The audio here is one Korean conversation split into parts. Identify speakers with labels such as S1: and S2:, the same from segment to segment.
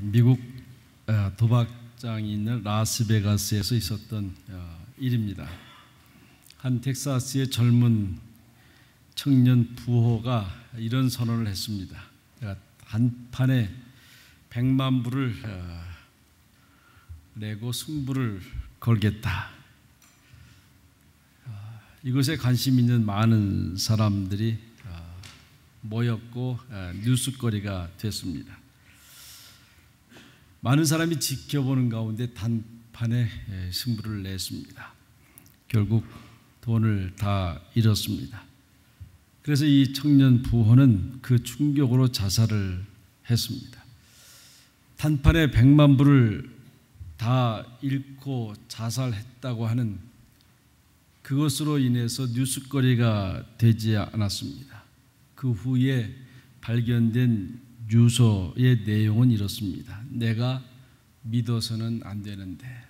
S1: 미국 도박장이 있는 라스베가스에서 있었던 일입니다. 한 텍사스의 젊은 청년 부호가 이런 선언을 했습니다. 내가 단판에 100만 불을 내고 승부를 걸겠다. 이것에 관심 있는 많은 사람들이 모였고 뉴스거리가 됐습니다. 많은 사람이 지켜보는 가운데 단판에 승부를 냈습니다. 결국 돈을 다 잃었습니다. 그래서 이 청년 부호는 그 충격으로 자살을 했습니다. 단판에 100만 불을 다 잃고 자살했다고 하는 그것으로 인해서 뉴스거리가 되지 않았습니다. 그 후에 발견된 유서의 내용은 이렇습니다. 내가 믿어서는 안 되는데,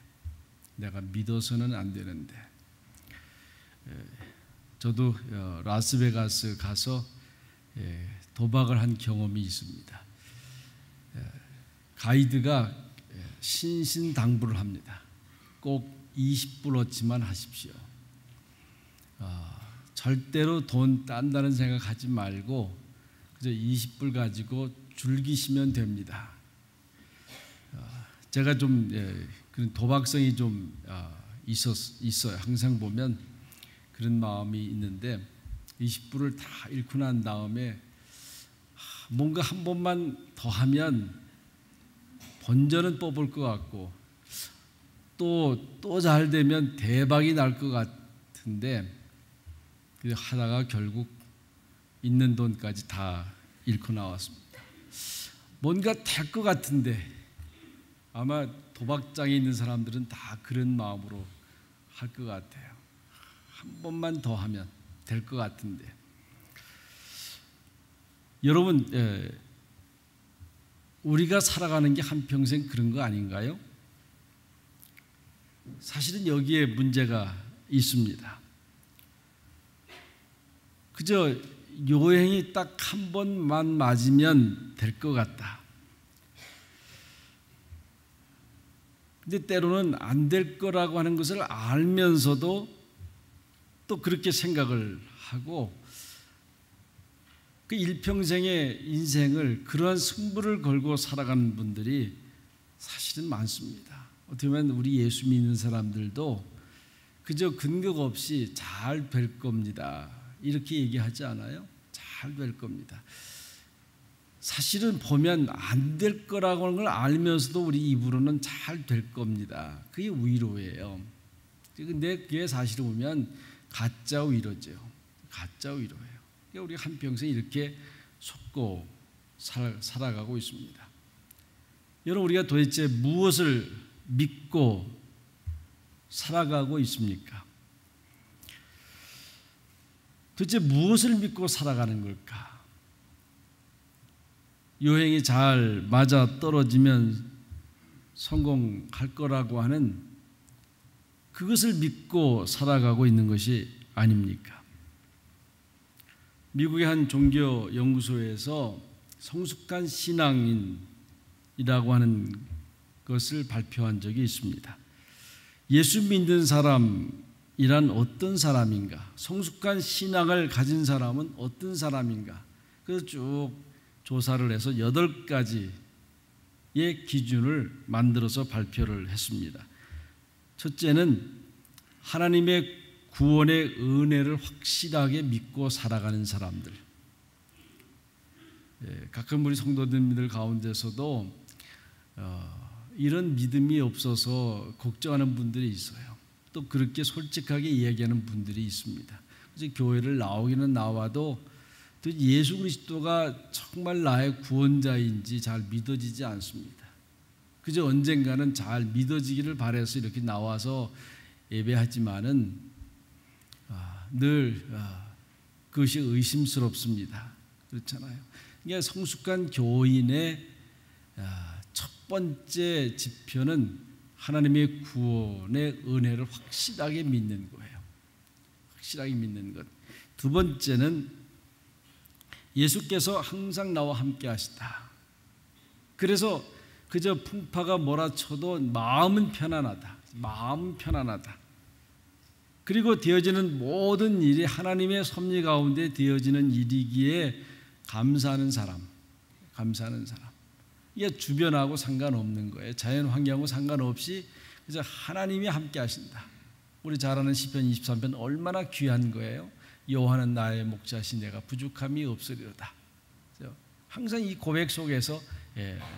S1: 내가 믿어서는 안 되는데. 저도 라스베가스 가서 도박을 한 경험이 있습니다. 가이드가 신신당부를 합니다. 꼭 20불어치만 하십시오. 절대로 돈 딴다는 생각하지 말고 그저 20불 가지고 즐기시면 됩니다. 제가 좀 그런 도박성이 좀 있어요. 항상 보면 그런 마음이 있는데 20불을 다 잃고 난 다음에 뭔가 한 번만 더 하면 본전은 뽑을 것 같고 또 잘 되면 대박이 날 것 같은데 하다가 결국 있는 돈까지 다 잃고 나왔습니다. 뭔가 될 것 같은데 아마 도박장에 있는 사람들은 다 그런 마음으로 할 것 같아요. 한 번만 더 하면 될 것 같은데. 여러분, 우리가 살아가는 게 한평생 그런 거 아닌가요? 사실은 여기에 문제가 있습니다. 그저 요행이 딱 한 번만 맞으면 될 것 같다. 근데 때로는 안 될 거라고 하는 것을 알면서도 또 그렇게 생각을 하고 그 일평생의 인생을 그러한 승부를 걸고 살아가는 분들이 사실은 많습니다. 어떻게 보면 우리 예수 믿는 사람들도 그저 근거가 없이 잘 될 겁니다. 이렇게 얘기하지 않아요? 잘 될 겁니다. 사실은 보면 안 될 거라고 하는 걸 알면서도 우리 입으로는 잘 될 겁니다. 그게 위로예요. 근데 그게 사실을 보면 가짜 위로죠. 가짜 위로예요. 그러니까 우리가 한평생 이렇게 속고 살아가고 있습니다. 여러분, 우리가 도대체 무엇을 믿고 살아가고 있습니까? 도대체 무엇을 믿고 살아가는 걸까? 요행이 잘 맞아 떨어지면 성공할 거라고 하는 그것을 믿고 살아가고 있는 것이 아닙니까? 미국의 한 종교 연구소에서 성숙한 신앙인이라고 하는 것을 발표한 적이 있습니다. 예수 믿는 사람이란 어떤 사람인가? 성숙한 신앙을 가진 사람은 어떤 사람인가? 그래서 쭉 조사를 해서 8가지의 기준을 만들어서 발표를 했습니다. 첫째는 하나님의 구원의 은혜를 확실하게 믿고 살아가는 사람들. 가끔 우리 성도님들 가운데서도 이런 믿음이 없어서 걱정하는 분들이 있어요. 또 그렇게 솔직하게 이야기하는 분들이 있습니다. 그래서 교회를 나오기는 나와도 또 예수 그리스도가 정말 나의 구원자인지 잘 믿어지지 않습니다. 그저 언젠가는 잘 믿어지기를 바라서 이렇게 나와서 예배하지만은 늘 그것이 의심스럽습니다. 그렇잖아요. 그러니까 성숙한 교인의 첫 번째 지표는 하나님의 구원의 은혜를 확실하게 믿는 거예요. 확실하게 믿는 것. 두 번째는 예수께서 항상 나와 함께 하시다. 그래서 그저 풍파가 몰아쳐도 마음은 편안하다. 마음은 편안하다. 그리고 되어지는 모든 일이 하나님의 섭리 가운데 되어지는 일이기에 감사하는 사람. 감사하는 사람. 이게 주변하고 상관없는 거예요. 자연 환경하고 상관없이 그래서 하나님이 함께 하신다. 우리 잘 아는 시편 23편 얼마나 귀한 거예요. 여호와는 나의 목자시 내가 부족함이 없으리로다. 항상 이 고백 속에서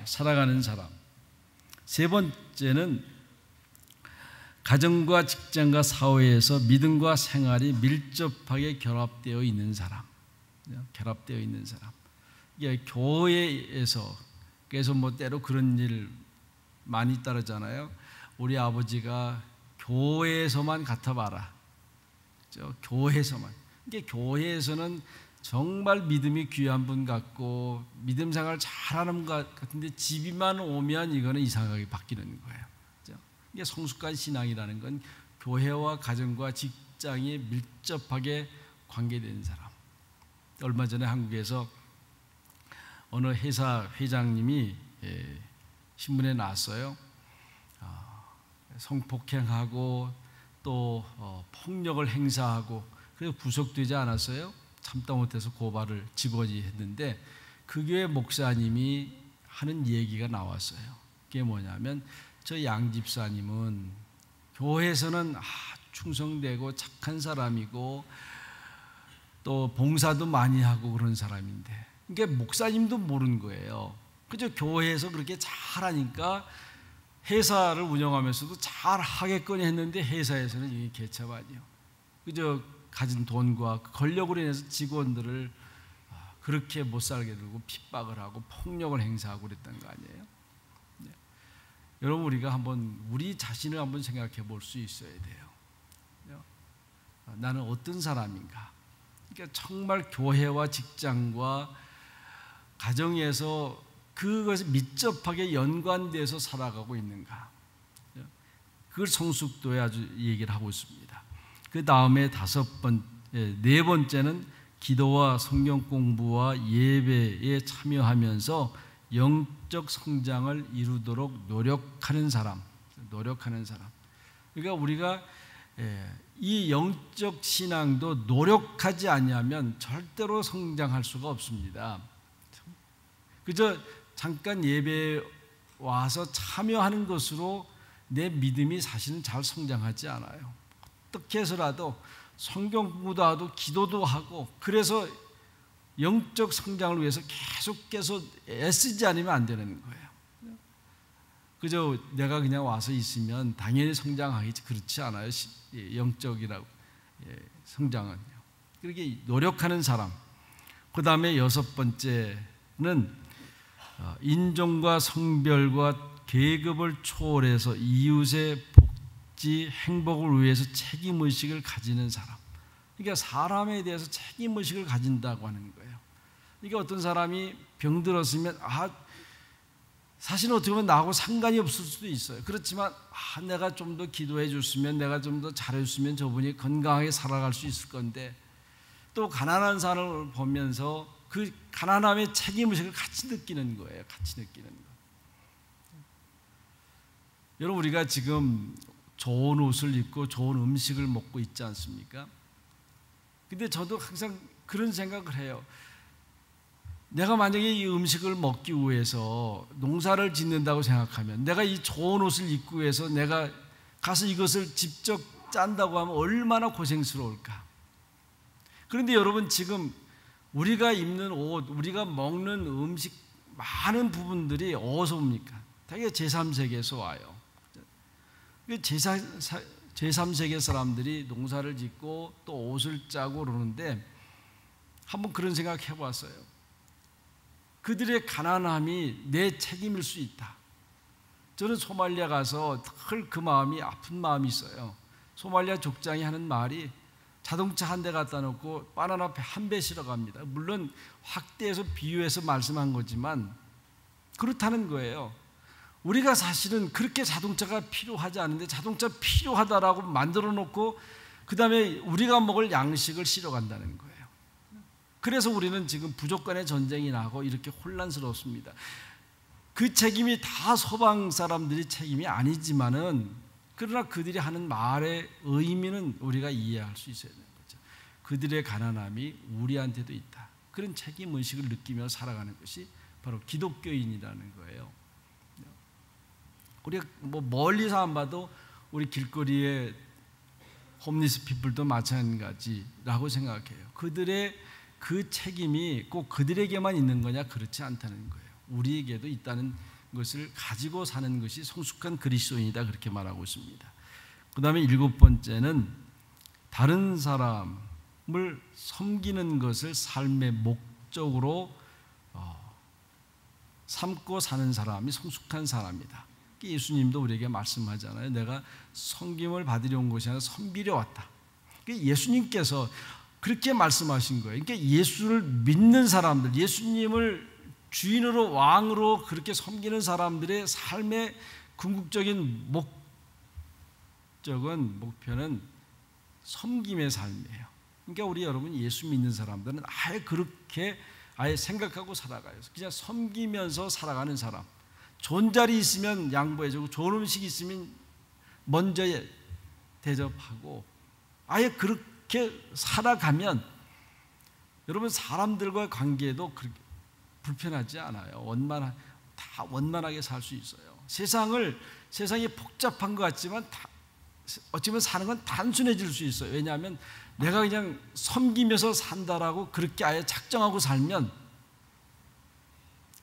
S1: 살아가는 사람. 세 번째는 가정과 직장과 사회에서 믿음과 생활이 밀접하게 결합되어 있는 사람. 결합되어 있는 사람. 이게 교회에서 그래서 뭐 때로 그런 일 많이 따르잖아요. 우리 아버지가 교회에서만 같아봐라. 교회에서만. 이게 교회에서는 정말 믿음이 귀한 분 같고 믿음 생활 잘하는 것 같은데 집이만 오면 이거는 이상하게 바뀌는 거예요. 이게 성숙한 신앙이라는 건 교회와 가정과 직장이 밀접하게 관계된 사람. 얼마 전에 한국에서 어느 회사 회장님이 신문에 나왔어요. 성폭행하고 또 폭력을 행사하고 그래서 구속되지 않았어요. 참다 못해서 고발을 직원이 했는데 그 교회 목사님이 하는 얘기가 나왔어요. 그게 뭐냐면 저 양 집사님은 교회에서는 충성되고 착한 사람이고 또 봉사도 많이 하고 그런 사람인데 이게 목사님도 모르는 거예요. 그저 교회에서 그렇게 잘하니까 회사를 운영하면서도 잘 하겠거니 했는데 회사에서는 이게 개차반이요. 그저 가진 돈과 권력으로 인해서 직원들을 그렇게 못 살게 들고 핍박을 하고 폭력을 행사하고 그랬던 거 아니에요? 네. 여러분 우리가 한번 우리 자신을 한번 생각해 볼 수 있어야 돼요. 나는 어떤 사람인가? 그러니까 정말 교회와 직장과 가정에서 그것이 밀접하게 연관돼서 살아가고 있는가? 그걸 성숙도에 아주 얘기를 하고 있습니다. 그 다음에 네 번째는 기도와 성경 공부와 예배에 참여하면서 영적 성장을 이루도록 노력하는 사람. 그러니까 우리가 이 영적 신앙도 노력하지 않으면 절대로 성장할 수가 없습니다. 그저 잠깐 예배에 와서 참여하는 것으로 내 믿음이 사실은 잘 성장하지 않아요. 어떻게 해서라도 성경 공부도 하고 기도도 하고 그래서 영적 성장을 위해서 계속해서 애쓰지 않으면 안 되는 거예요. 그저 내가 그냥 와서 있으면 당연히 성장하겠지 그렇지 않아요. 영적이라고 성장은요. 그렇게 노력하는 사람. 그 다음에 여섯 번째는 인종과 성별과 계급을 초월해서 이웃의 복지, 행복을 위해서 책임의식을 가지는 사람. 그러니까 사람에 대해서 책임의식을 가진다고 하는 거예요. 그러니까 어떤 사람이 병들었으면 사실은 어떻게 보면 나하고 상관이 없을 수도 있어요. 그렇지만 내가 좀 더 기도해 줬으면 내가 좀 더 잘해줬으면 저분이 건강하게 살아갈 수 있을 건데 또 가난한 사람을 보면서 그 가난함의 책임의식을 같이 느끼는 거예요. 같이 느끼는 거. 여러분 우리가 지금 좋은 옷을 입고 좋은 음식을 먹고 있지 않습니까? 근데 저도 항상 그런 생각을 해요. 내가 만약에 이 음식을 먹기 위해서 농사를 짓는다고 생각하면 내가 이 좋은 옷을 입기 위해서 내가 가서 이것을 직접 짠다고 하면 얼마나 고생스러울까. 그런데 여러분 지금 우리가 입는 옷, 우리가 먹는 음식 많은 부분들이 어디서 옵니까? 되게 제3세계에서 와요. 제3세계 사람들이 농사를 짓고 또 옷을 짜고 그러는데 한번 그런 생각 해봤어요. 그들의 가난함이 내 책임일 수 있다. 저는 소말리아 가서 늘 그 마음이 아픈 마음이 있어요. 소말리아 족장이 하는 말이 자동차 한 대 갖다 놓고 바나나 한 배 실어 갑니다. 물론 확대해서 비유해서 말씀한 거지만 그렇다는 거예요. 우리가 사실은 그렇게 자동차가 필요하지 않은데 자동차 필요하다라고 만들어 놓고 그 다음에 우리가 먹을 양식을 실어 간다는 거예요. 그래서 우리는 지금 부족 간의 전쟁이 나고 이렇게 혼란스럽습니다. 그 책임이 다 서방 사람들이 책임이 아니지만은 그러나 그들이 하는 말의 의미는 우리가 이해할 수 있어야 되는 거죠. 그들의 가난함이 우리한테도 있다. 그런 책임 의식을 느끼며 살아가는 것이 바로 기독교인이라는 거예요. 우리가 뭐 멀리서 안 봐도 우리 길거리에 홈리스 피플도 마찬가지라고 생각해요. 그들의 그 책임이 꼭 그들에게만 있는 거냐? 그렇지 않다는 거예요. 우리에게도 있다는 것을 가지고 사는 것이 성숙한 그리스도인이다, 그렇게 말하고 있습니다. 그 다음에 7번째는 다른 사람을 섬기는 것을 삶의 목적으로 삼고 사는 사람이 성숙한 사람이다. 예수님도 우리에게 말씀하잖아요. 내가 섬김을 받으려 온 것이 아니라 섬기려 왔다. 예수님께서 그렇게 말씀하신 거예요. 그러니까 예수를 믿는 사람들, 예수님을 주인으로 왕으로 그렇게 섬기는 사람들의 삶의 궁극적인 목표는 섬김의 삶이에요. 그러니까 우리 여러분 예수 믿는 사람들은 아예 그렇게 아예 생각하고 살아가요. 그냥 섬기면서 살아가는 사람. 좋은 자리 있으면 양보해주고 좋은 음식 있으면 먼저 대접하고 아예 그렇게 살아가면 여러분 사람들과의 관계도 그렇게 불편하지 않아요. 다 원만하게 살 수 있어요. 세상이 복잡한 것 같지만 어찌보면 사는 건 단순해질 수 있어요. 왜냐하면 내가 그냥 섬기면서 산다라고 그렇게 아예 작정하고 살면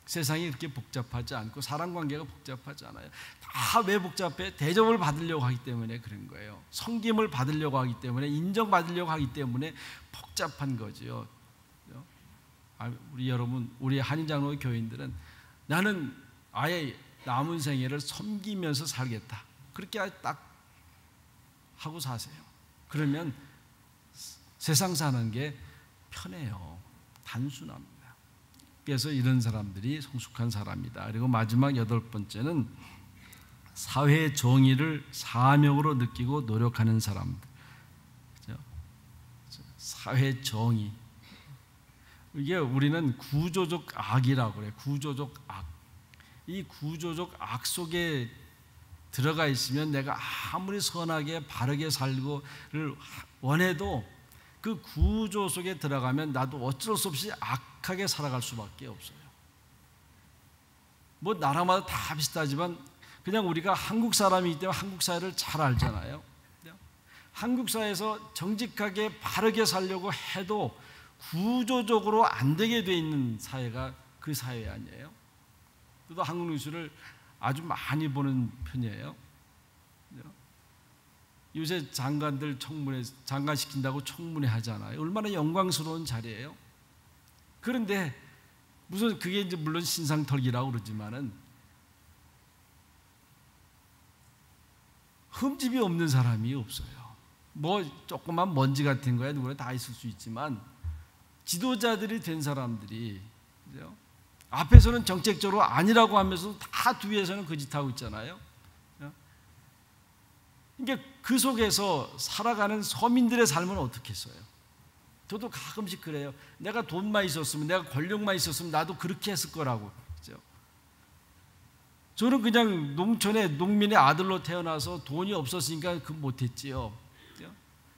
S1: 세상이 그렇게 복잡하지 않고 사람 관계가 복잡하지 않아요. 다 왜 복잡해? 대접을 받으려고 하기 때문에 그런 거예요. 섬김을 받으려고 하기 때문에, 인정받으려고 하기 때문에 복잡한 거죠. 우리 여러분, 우리 한인장로 교인들은 나는 아예 남은 생애를 섬기면서 살겠다. 그렇게 딱 하고 사세요. 그러면 세상 사는 게 편해요. 단순합니다. 그래서 이런 사람들이 성숙한 사람이다. 그리고 마지막 8번째는 사회 정의를 사명으로 느끼고 노력하는 사람들. 그렇죠? 사회 정의. 이게 우리는 구조적 악이라고 그래요. 구조적 악. 이 구조적 악 속에 들어가 있으면 내가 아무리 선하게 바르게 살고를 원해도 그 구조 속에 들어가면 나도 어쩔 수 없이 악하게 살아갈 수밖에 없어요. 뭐 나라마다 다 비슷하지만 그냥 우리가 한국 사람이기 때문에 한국 사회를 잘 알잖아요. 한국 사회에서 정직하게 바르게 살려고 해도 구조적으로 안 되게 돼 있는 사회가 그 사회 아니에요. 저도 한국 뉴스를 아주 많이 보는 편이에요. 요새 장관들 장관시킨다고 청문회 하잖아요. 얼마나 영광스러운 자리예요. 그런데 무슨 그게 이제 물론 신상털기라고 그러지만은 흠집이 없는 사람이 없어요. 뭐 조그만 먼지 같은 거야 누구나 다 있을 수 있지만 지도자들이 된 사람들이 그죠? 앞에서는 정책적으로 아니라고 하면서 다 뒤에서는 그 짓 하고 있잖아요. 그러니까 그 속에서 살아가는 서민들의 삶은 어떻겠어요? 저도 가끔씩 그래요. 내가 돈만 있었으면, 내가 권력만 있었으면 나도 그렇게 했을 거라고. 그죠? 저는 그냥 농촌의 농민의 아들로 태어나서 돈이 없었으니까 그 못했지요.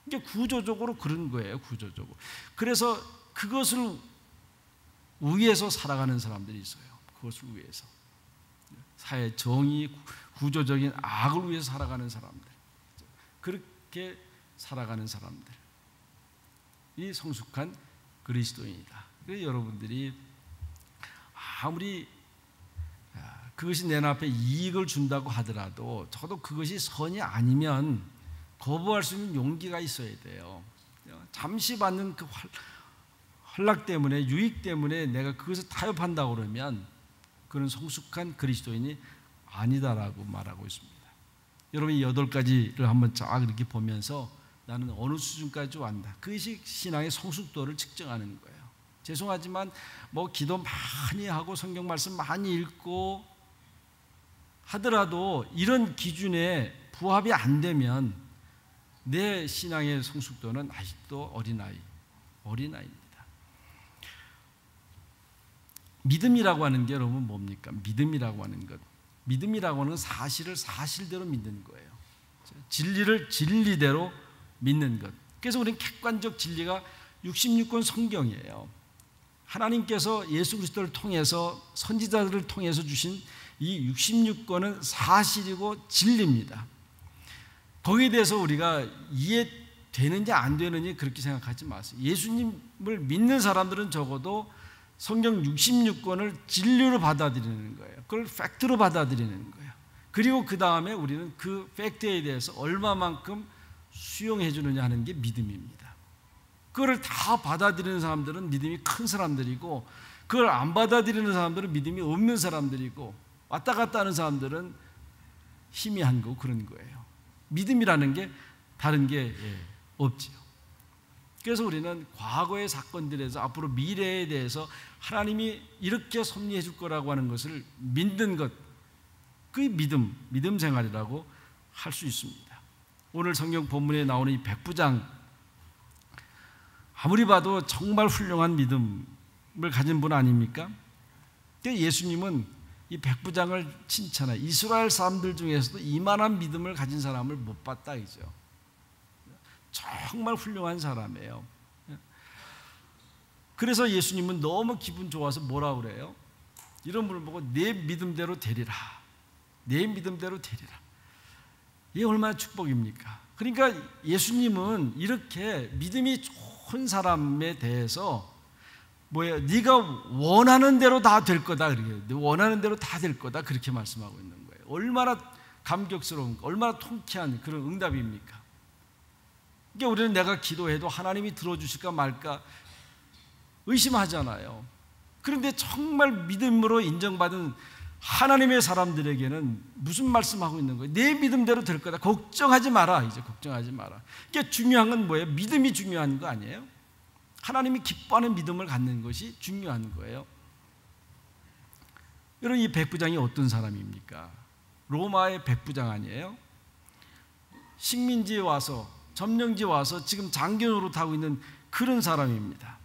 S1: 그러니까 구조적으로 그런 거예요. 구조적으로. 그래서 그것을 위해서 살아가는 사람들이 있어요. 그것을 위해서. 사회 정의, 구조적인 악을 위해서 살아가는 사람들. 그렇게 살아가는 사람들이 성숙한 그리스도인이다. 그래서 여러분들이 아무리 그것이 내 앞에 이익을 준다고 하더라도 적어도 그것이 선이 아니면 거부할 수 있는 용기가 있어야 돼요. 잠시 받는 그 활락 때문에, 유익 때문에 내가 그것을 타협한다고 그러면 그는 성숙한 그리스도인이 아니다라고 말하고 있습니다. 여러분이 8가지를 한번 쫙 이렇게 보면서 나는 어느 수준까지 왔다. 그것이 신앙의 성숙도를 측정하는 거예요. 죄송하지만 뭐 기도 많이 하고 성경 말씀 많이 읽고 하더라도 이런 기준에 부합이 안 되면 내 신앙의 성숙도는 아직도 어린아이입니다. 믿음이라고 하는 게 여러분 뭡니까? 믿음이라고 하는 것. 믿음이라고 하는 사실을 사실대로 믿는 거예요. 진리를 진리대로 믿는 것. 그래서 우리는 객관적 진리가 66권 성경이에요. 하나님께서 예수 그리스도를 통해서 선지자들을 통해서 주신 이 66권은 사실이고 진리입니다. 거기에 대해서 우리가 이해되는지 안 되는지 그렇게 생각하지 마세요. 예수님을 믿는 사람들은 적어도 성경 66권을 진리로 받아들이는 거예요. 그걸 팩트로 받아들이는 거예요. 그리고 그 다음에 우리는 그 팩트에 대해서 얼마만큼 수용해 주느냐 하는 게 믿음입니다. 그걸 다 받아들이는 사람들은 믿음이 큰 사람들이고, 그걸 안 받아들이는 사람들은 믿음이 없는 사람들이고, 왔다 갔다 하는 사람들은 희미한 거 그런 거예요. 믿음이라는 게 다른 게 없지요. 그래서 우리는 과거의 사건들에서 앞으로 미래에 대해서 하나님이 이렇게 섭리해 줄 거라고 하는 것을 믿는 것, 그게 믿음 생활이라고 할 수 있습니다. 오늘 성경 본문에 나오는 이 백부장, 아무리 봐도 정말 훌륭한 믿음을 가진 분 아닙니까? 예수님은 이 백부장을 칭찬해. 이스라엘 사람들 중에서도 이만한 믿음을 가진 사람을 못 봤다 이죠. 정말 훌륭한 사람이에요. 그래서 예수님은 너무 기분 좋아서 뭐라 그래요? 이런 분을 보고 내 믿음대로 되리라. 내 믿음대로 되리라. 이게 얼마나 축복입니까? 그러니까 예수님은 이렇게 믿음이 좋은 사람에 대해서 네가 원하는 대로 다 될 거다. 그렇게 원하는 대로 다 될 거다. 그렇게 말씀하고 있는 거예요. 얼마나 감격스러운, 얼마나 통쾌한 그런 응답입니까? 그러니까 우리는 내가 기도해도 하나님이 들어주실까 말까 의심하잖아요. 그런데 정말 믿음으로 인정받은 하나님의 사람들에게는 무슨 말씀하고 있는 거예요? 내 믿음대로 될 거다. 걱정하지 마라. 이제 걱정하지 마라. 그러니까 중요한 건 뭐예요? 믿음이 중요한 거 아니에요? 하나님이 기뻐하는 믿음을 갖는 것이 중요한 거예요. 여러분, 이 백부장이 어떤 사람입니까? 로마의 백부장 아니에요? 식민지에 와서, 점령지에 와서 지금 장교 노릇하고 있는 그런 사람입니다.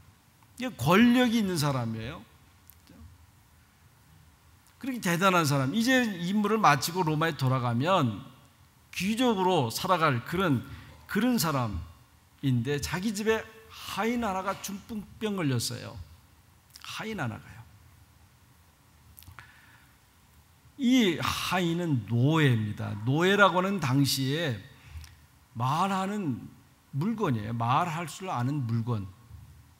S1: 이게 권력이 있는 사람이에요. 그렇게 대단한 사람. 이제 임무를 마치고 로마에 돌아가면 귀족으로 살아갈 그런 사람인데, 자기 집에 하인 하나가 중풍병 걸렸어요. 하인 하나가요. 이 하인은 노예입니다. 노예라고 하는 당시에 말하는 물건이에요. 말할 줄 아는 물건.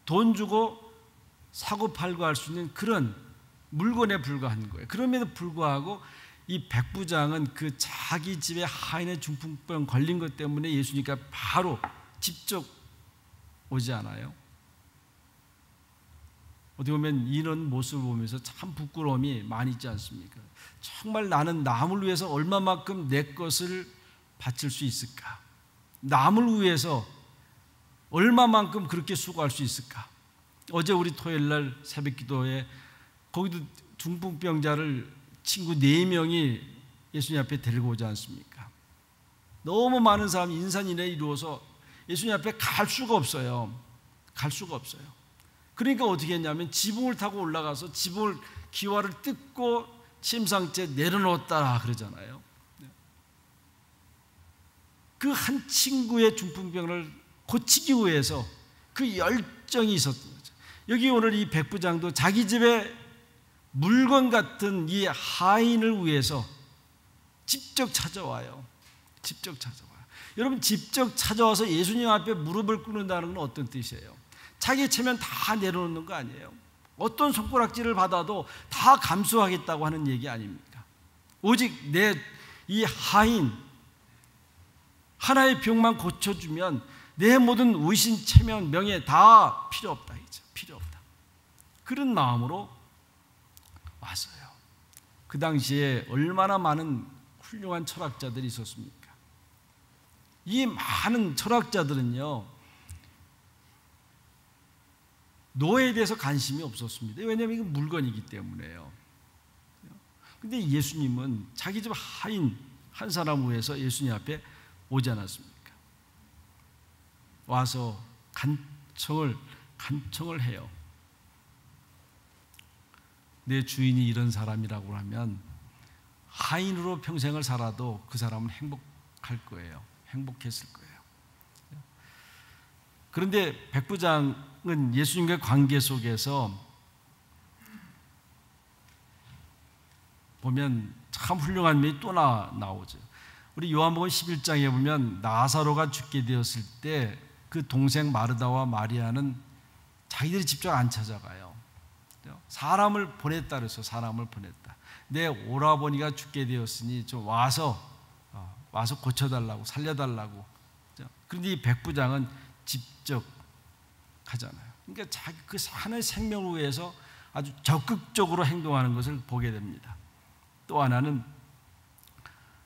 S1: 돈 주고 사고 팔고 할 수 있는 그런 물건에 불과한 거예요. 그럼에도 불구하고 이 백부장은 그 자기 집에 하인의 중풍병 걸린 것 때문에 예수님께 바로 직접 오지 않아요? 어떻게 보면 이런 모습을 보면서 참 부끄러움이 많이 있지 않습니까? 정말 나는 남을 위해서 얼마만큼 내 것을 바칠 수 있을까? 남을 위해서 얼마만큼 그렇게 수고할 수 있을까? 어제 우리 토요일 날 새벽 기도에 거기도 중풍병자를 친구 4명이 예수님 앞에 데리고 오지 않습니까? 너무 많은 사람이 인산인해에 이루어서 예수님 앞에 갈 수가 없어요. 갈 수가 없어요. 그러니까 어떻게 했냐면 지붕을 타고 올라가서 지붕을 기와를 뜯고 침상째 내려놓았다 그러잖아요. 그 한 친구의 중풍병을 고치기 위해서 그 열정이 있었던 거죠. 여기 오늘 이 백부장도 자기 집에 물건 같은 이 하인을 위해서 직접 찾아와요. 직접 찾아와요. 여러분, 직접 찾아와서 예수님 앞에 무릎을 꿇는다는 건 어떤 뜻이에요? 자기 체면 다 내려놓는 거 아니에요? 어떤 손가락질을 받아도 다 감수하겠다고 하는 얘기 아닙니까? 오직 내 이 하인 하나의 병만 고쳐주면 내 모든 의신, 체면, 명예 다 필요 없다. 이제 필요 없다. 그런 마음으로 왔어요. 그 당시에 얼마나 많은 훌륭한 철학자들이 있었습니까? 이 많은 철학자들은요, 노예에 대해서 관심이 없었습니다. 왜냐하면 이건 물건이기 때문에요. 근데 예수님은 자기 집 하인 한 사람을 위해서 예수님 앞에 오지 않았습니까? 와서 간청을 해요. 내 주인이 이런 사람이라고 하면 하인으로 평생을 살아도 그 사람은 행복할 거예요. 행복했을 거예요. 그런데 백부장은 예수님과의 관계 속에서 보면 참 훌륭한 면이 또 나오죠. 우리 요한복음 11장에 보면 나사로가 죽게 되었을 때 그 동생 마르다와 마리아는 자기들이 직접 안 찾아가요. 사람을 보냈다 그래서 사람을 보냈다. 내 오라버니가 죽게 되었으니 좀 와서 고쳐달라고, 살려달라고. 그런데 이 백부장은 직접 하잖아요. 그러니까 자기 그 하나의 생명을 위해서 아주 적극적으로 행동하는 것을 보게 됩니다. 또 하나는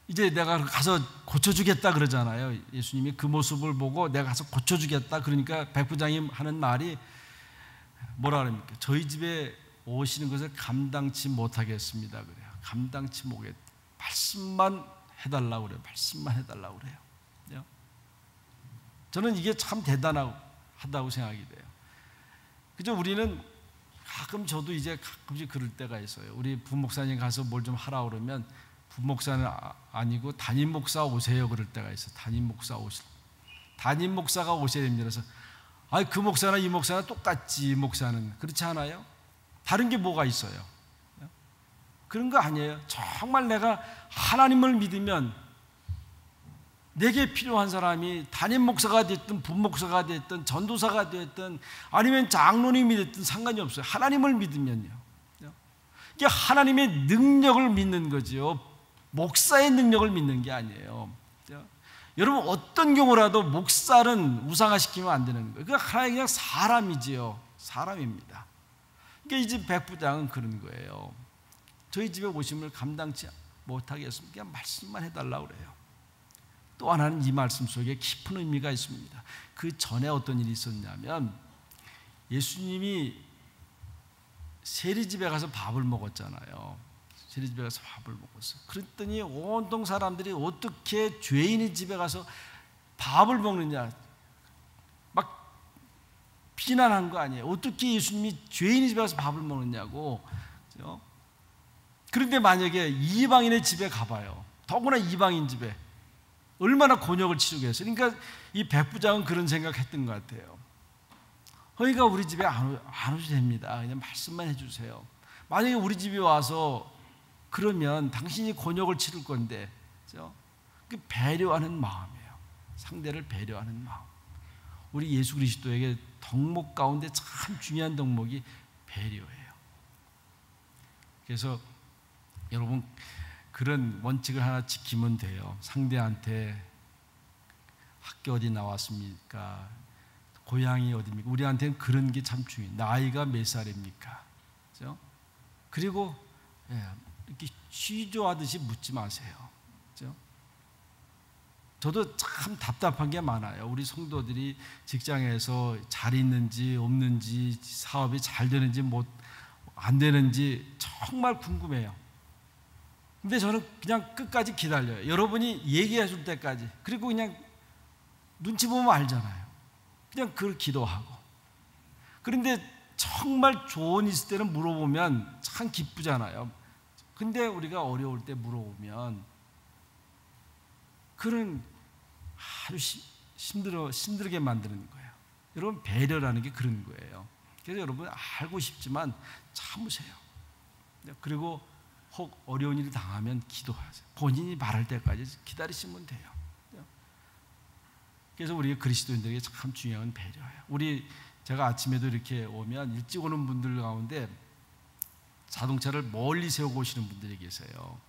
S1: 이제 내가 가서 고쳐주겠다 그러잖아요. 예수님이 그 모습을 보고 내가 가서 고쳐주겠다. 그러니까 백부장이 하는 말이 뭐라 그럽니까? 저희 집에 오시는 것을 감당치 못하겠습니다. 그래요. 감당치 못하겠다. 말씀만 해달라고 그래요. 말씀만 해달라고 그래요. 저는 이게 참 대단하다고 생각이 돼요. 그죠? 우리는 가끔 저도 이제 가끔씩 그럴 때가 있어요. 우리 부목사님 가서 뭘 좀 하라 그러면 부목사는 아니고 담임 목사 오세요 그럴 때가 있어요. 담임 목사가 오셔야 됩니다. 그래서 그 목사나 이 목사나 똑같지. 목사는 그렇지 않아요? 다른 게 뭐가 있어요? 그런 거 아니에요. 정말 내가 하나님을 믿으면 내게 필요한 사람이 담임 목사가 됐든 부목사가 됐든 전도사가 됐든 아니면 장로님이 됐든 상관이 없어요. 하나님을 믿으면요. 이게 하나님의 능력을 믿는 거죠. 목사의 능력을 믿는 게 아니에요. 여러분 어떤 경우라도 목사는 우상화시키면 안 되는 거예요. 그냥 사람이지요. 사람입니다. 그러니까 이 집 백부장은 그런 거예요. 저희 집에 오심을 감당치 못하겠습니다. 그냥 말씀만 해달라고 그래요. 또 하나는 이 말씀 속에 깊은 의미가 있습니다. 그 전에 어떤 일이 있었냐면 예수님이 세리집에 가서 밥을 먹었잖아요. 세리집에 가서 밥을 먹었어요. 그랬더니 온통 사람들이 어떻게 죄인의 집에 가서 밥을 먹느냐 막 비난한 거 아니에요. 어떻게 예수님이 죄인의 집에 가서 밥을 먹느냐고. 그런데 만약에 이방인의 집에 가봐요. 더구나 이방인 집에 얼마나 곤욕을 치르겠어요. 그러니까 이 백부장은 그런 생각했던 것 같아요. 그러니까 우리 집에 안 오셔도 됩니다. 그냥 말씀만 해주세요. 만약에 우리 집에 와서 그러면 당신이 곤욕을 치를 건데, 그렇죠? 배려하는 마음이에요. 상대를 배려하는 마음. 우리 예수 그리스도에게 덕목 가운데 참 중요한 덕목이 배려예요. 그래서 여러분 그런 원칙을 하나 지키면 돼요. 상대한테 학교 어디 나왔습니까? 고향이 어디입니까? 우리한테는 그런 게 참 중요해요. 나이가 몇 살입니까? 그렇죠? 그리고 이렇게 취조하듯이 묻지 마세요. 그렇죠? 저도 참 답답한 게 많아요. 우리 성도들이 직장에서 잘 있는지 없는지 사업이 잘 되는지 안 되는지 정말 궁금해요. 근데 저는 그냥 끝까지 기다려요. 여러분이 얘기해 줄 때까지. 그리고 그냥 눈치 보면 알잖아요. 그냥 그걸 기도하고. 그런데 정말 조언이 있을 때는 물어보면 참 기쁘잖아요. 근데 우리가 어려울 때 물어보면 그런 아주 힘들게 만드는 거예요. 여러분 배려라는 게 그런 거예요. 그래서 여러분 알고 싶지만 참으세요. 그리고 혹 어려운 일이 당하면 기도하세요. 본인이 말할 때까지 기다리시면 돼요. 그래서 우리 그리스도인들에게 참 중요한 배려예요. 제가 아침에도 이렇게 오면 일찍 오는 분들 가운데 자동차를 멀리 세우고 오시는 분들이 계세요.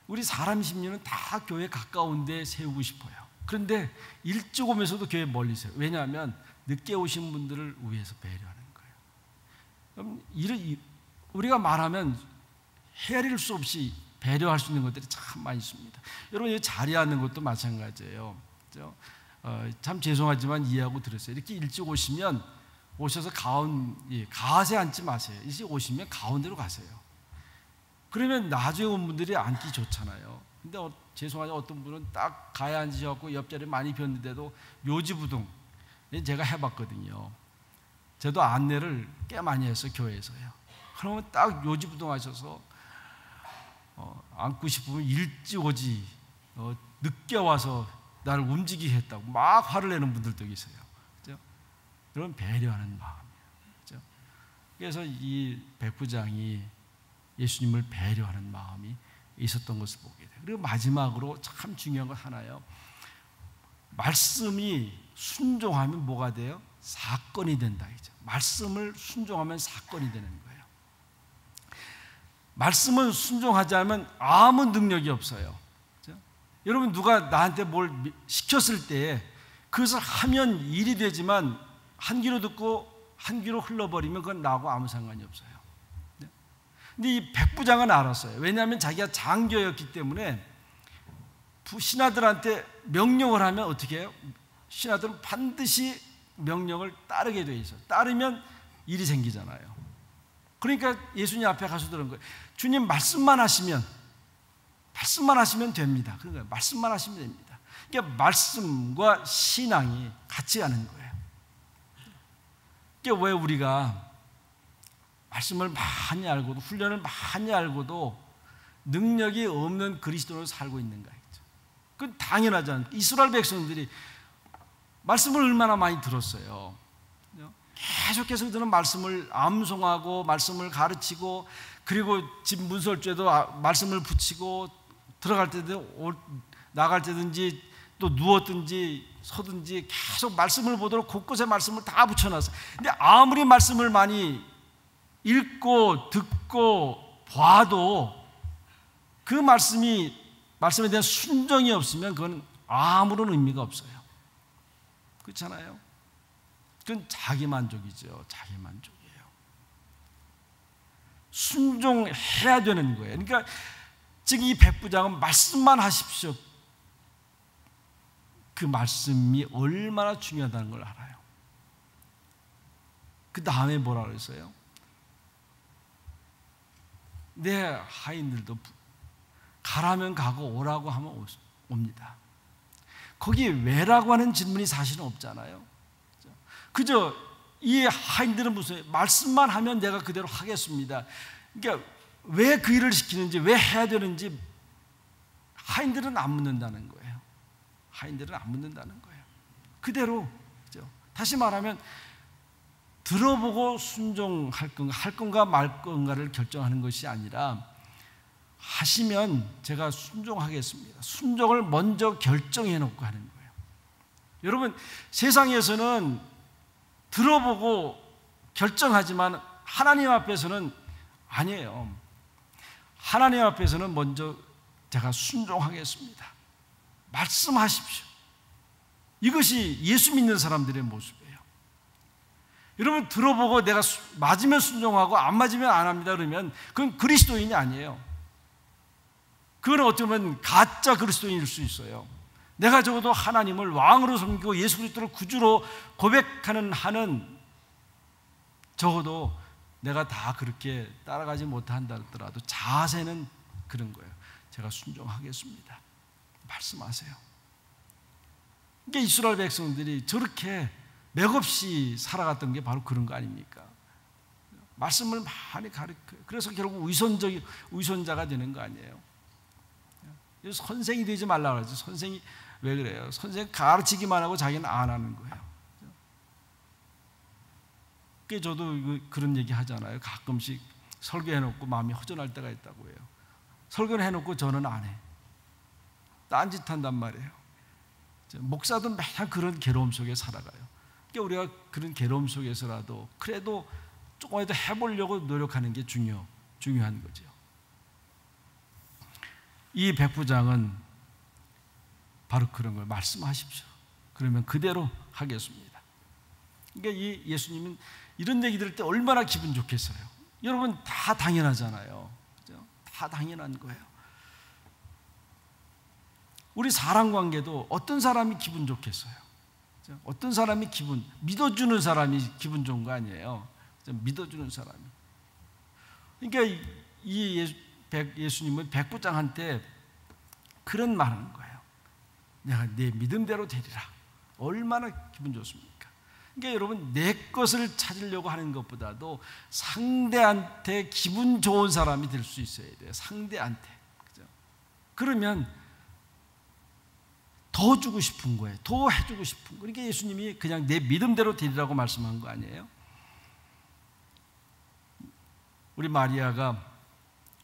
S1: 우리 사람 심리는 다 교회 가까운 데 세우고 싶어요. 그런데 일찍 오면서도 교회 멀리 세워요. 왜냐하면 늦게 오신 분들을 위해서 배려하는 거예요. 그럼 우리가 말하면 헤아릴 수 없이 배려할 수 있는 것들이 참 많이 있습니다. 여러분 이 자리에 앉는 것도 마찬가지예요. 참 죄송하지만 이해하고 들으세요. 이렇게 일찍 오셔서 가세 앉지 마세요. 일찍 오시면 가운데로 가세요. 그러면 나중에 온 분들이 앉기 좋잖아요. 근데 죄송하지만 어떤 분은 딱 가에 앉으셔서 옆자리 많이 비었는데도 묘지부동 제가 해봤거든요. 저도 안내를 꽤 많이 했어요. 교회에서요. 그러면 딱 요지부동하셔서 안고 싶으면 일찍 오지, 늦게 와서 나를 움직이게 했다고 막 화를 내는 분들도 계세요. 그렇죠? 그런 배려하는 마음이에요. 그렇죠? 그래서 이 백부장이 예수님을 배려하는 마음이 있었던 것을 보게 돼요. 그리고 마지막으로 참 중요한 것 하나요. 말씀이 순종하면 뭐가 돼요? 사건이 된다. 말씀을 순종하면 사건이 되는 거예요. 말씀을 순종하지 않으면 아무 능력이 없어요. 그렇죠? 여러분, 누가 나한테 뭘 시켰을 때 그것을 하면 일이 되지만 한 귀로 듣고 한 귀로 흘러버리면 그건 나하고 아무 상관이 없어요. 근데 이 백부장은 알았어요. 왜냐하면 자기가 장교였기 때문에 신하들한테 명령을 하면 어떻게 해요? 신하들은 반드시 명령을 따르게 돼 있어요. 따르면 일이 생기잖아요. 그러니까 예수님 앞에 가서 들은 거예요. 주님, 말씀만 하시면 됩니다. 그러니까 말씀만 하시면 됩니다. 그러니까 말씀과 신앙이 같이 가는 거예요. 그러니까 왜 우리가 말씀을 많이 알고도, 훈련을 많이 알고도 능력이 없는 그리스도로 살고 있는가 했죠. 그건 당연하잖아요. 이스라엘 백성들이 말씀을 얼마나 많이 들었어요. 계속해서 그들은 말씀을 암송하고 말씀을 가르치고, 그리고 집 문설주에도 말씀을 붙이고, 들어갈 때도 나갈 때든지 또 누웠든지 서든지 계속 말씀을 보도록 곳곳에 말씀을 다 붙여놨어요. 근데 아무리 말씀을 많이 읽고 듣고 봐도 그 말씀에 대한 순종이 없으면 그건 아무런 의미가 없어요. 그렇잖아요? 그건 자기 만족이죠. 자기 만족이에요. 순종해야 되는 거예요. 그러니까 지금 이 백부장은 말씀만 하십시오. 그 말씀이 얼마나 중요하다는 걸 알아요. 그 다음에 뭐라 그랬어요? 내 하인들도 가라면 가고 오라고 하면 옵니다. 거기에 왜라고 하는 질문이 사실은 없잖아요. 그저 이 하인들은 무슨 말씀만 하면 내가 그대로 하겠습니다. 그러니까 왜 그 일을 시키는지, 왜 해야 되는지 하인들은 안 묻는다는 거예요. 하인들은 안 묻는다는 거예요. 그대로, 그죠? 다시 말하면 들어보고 순종할 건가, 할 건가 말 건가를 결정하는 것이 아니라 하시면 제가 순종하겠습니다. 순종을 먼저 결정해 놓고 하는 거예요. 여러분, 세상에서는 들어보고 결정하지만 하나님 앞에서는 아니에요. 하나님 앞에서는 먼저 제가 순종하겠습니다. 말씀하십시오. 이것이 예수 믿는 사람들의 모습이에요. 여러분, 들어보고 내가 맞으면 순종하고 안 맞으면 안 합니다 그러면 그건 그리스도인이 아니에요. 그건 어쩌면 가짜 그리스도인일 수 있어요. 내가 적어도 하나님을 왕으로 섬기고 예수 그리스도를 구주로 고백하는 한은 적어도 내가 다 그렇게 따라가지 못한다 하더라도 자세는 그런 거예요. 제가 순종하겠습니다. 말씀하세요. 그러니까 이스라엘 백성들이 저렇게 맥없이 살아갔던 게 바로 그런 거 아닙니까? 말씀을 많이 가르쳐요. 그래서 결국 의손자가 되는 거 아니에요? 선생이 되지 말라 그러죠. 선생이 왜 그래요? 선생 가르치기만 하고 자기는 안 하는 거예요. 꽤 저도 그런 얘기 하잖아요. 가끔씩 설교해놓고 마음이 허전할 때가 있다고 해요. 설교를 해놓고 저는 안 해. 딴짓한단 말이에요. 목사도 맨날 그런 괴로움 속에 살아가요. 그러니까 우리가 그런 괴로움 속에서라도 그래도 조금이라도 해보려고 노력하는 게 중요한 거죠. 이 백부장은 바로 그런 걸 말씀하십시오. 그러면 그대로 하겠습니다. 그러니까 이 예수님은 이런 얘기 들을 때 얼마나 기분 좋겠어요. 여러분, 다 당연하잖아요. 그죠? 다 당연한 거예요. 우리 사람 관계도 어떤 사람이 기분 좋겠어요? 그죠? 어떤 사람이 믿어주는 사람이 기분 좋은 거 아니에요. 그죠? 믿어주는 사람이. 그러니까 이 예수님은 백부장한테 그런 말하는 거예요. 내가 내 믿음대로 되리라. 얼마나 기분 좋습니까? 그러니까 여러분, 내 것을 찾으려고 하는 것보다도 상대한테 기분 좋은 사람이 될 수 있어야 돼요. 상대한테. 그죠? 그러면 더 주고 싶은 거예요. 더 해주고 싶은 거예요. 그러니까 예수님이 그냥 내 믿음대로 되리라고 말씀한 거 아니에요? 우리 마리아가,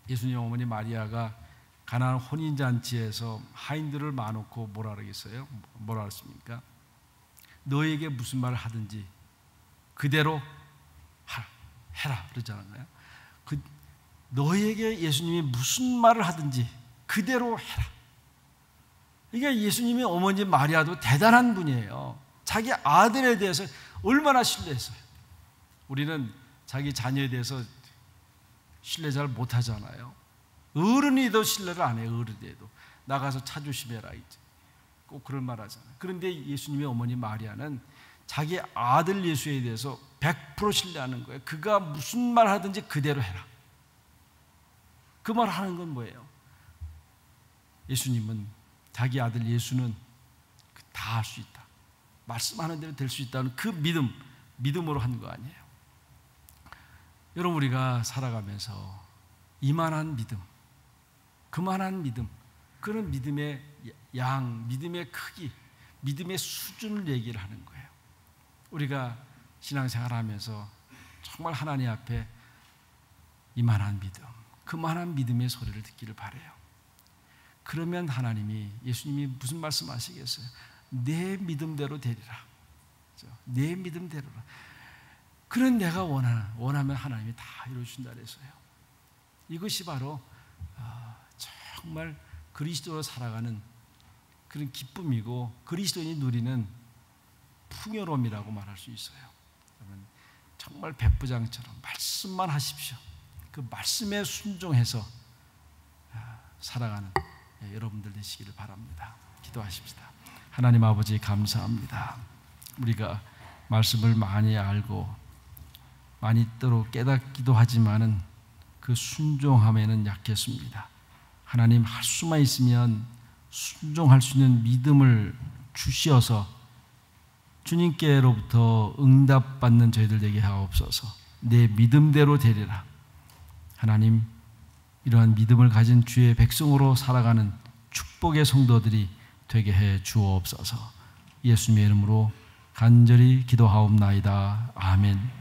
S1: 예수님 어머니 마리아가 가나안 혼인잔치에서 하인들을 마놓고 뭐라 그러겠어요? 뭐라 그랬습니까? 너에게 무슨 말을 하든지 그대로 해라 그러잖아요. 너에게 예수님이 무슨 말을 하든지 그대로 해라. 그러니까 예수님의 어머니 마리아도 대단한 분이에요. 자기 아들에 대해서 얼마나 신뢰했어요. 우리는 자기 자녀에 대해서 신뢰 잘 못하잖아요. 어른이도 신뢰를 안 해요. 어른이도 나가서 차 조심해라 이제 꼭 그런 말 하잖아요. 그런데 예수님의 어머니 마리아는 자기 아들 예수에 대해서 100% 신뢰하는 거예요. 그가 무슨 말 하든지 그대로 해라. 그 말 하는 건 뭐예요? 예수님은, 자기 아들 예수는 다 할 수 있다, 말씀하는 대로 될 수 있다는 그 믿음으로 한 거 아니에요. 여러분, 우리가 살아가면서 이만한 믿음, 그만한 믿음, 그런 믿음의 양, 믿음의 크기, 믿음의 수준을 얘기를 하는 거예요. 우리가 신앙생활하면서 정말 하나님 앞에 이만한 믿음, 그만한 믿음의 소리를 듣기를 바라요. 그러면 하나님이, 예수님이 무슨 말씀하시겠어요? 내 믿음대로 되리라. 내 믿음대로라. 그런 내가 원하면 하나님이 다 이루어준다 그랬어요. 이것이 바로 정말 그리스도로 살아가는 그런 기쁨이고 그리스도인이 누리는 풍요로움이라고 말할 수 있어요. 여러분, 정말 백부장처럼 말씀만 하십시오. 그 말씀에 순종해서 살아가는 여러분들 되시기를 바랍니다. 기도하십시다. 하나님 아버지, 감사합니다. 우리가 말씀을 많이 알고 많이 때로 깨닫기도 하지만은 그 순종함에는 약했습니다. 하나님, 할 수만 있으면 순종할 수 있는 믿음을 주시어서 주님께로부터 응답받는 저희들 되게 하옵소서. 내 믿음대로 되리라. 하나님, 이러한 믿음을 가진 주의 백성으로 살아가는 축복의 성도들이 되게 해 주옵소서. 예수님의 이름으로 간절히 기도하옵나이다. 아멘.